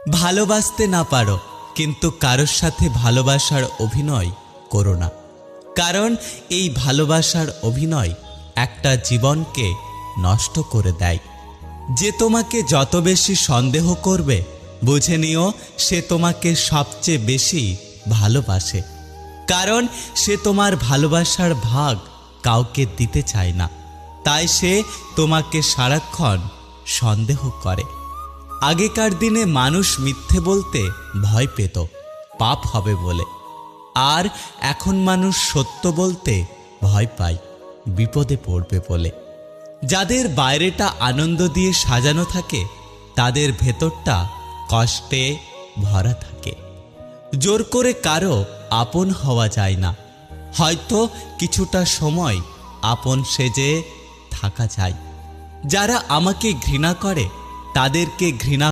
ভালোবাসতে না পারো, কিন্তু কারোর সাথে ভালোবাসার অভিনয় করো না। কারণ এই ভালোবাসার অভিনয় একটা জীবনকে নষ্ট করে দেয়। যে তোমাকে যত বেশি সন্দেহ করবে, বুঝে নিও সে তোমাকে সবচেয়ে বেশি ভালোবাসে। কারণ সে তোমার ভালোবাসার ভাগ কাউকে দিতে চায় না, তাই সে তোমাকে সারাক্ষণ সন্দেহ করে। আগেকার দিনে মানুষ মিথ্যে বলতে ভয় পেত পাপ হবে বলে, আর এখন মানুষ সত্য বলতে ভয় পায় বিপদে পড়বে বলে। যাদের বাইরেটা আনন্দ দিয়ে সাজানো থাকে, তাদের ভেতরটা কষ্টে ভরা থাকে। জোর করে কারো আপন হওয়া যায় না, হয়তো কিছুটা সময় আপন সেজে থাকা যায়। যারা আমাকে ঘৃণা করে তাদেরকে ঘৃণা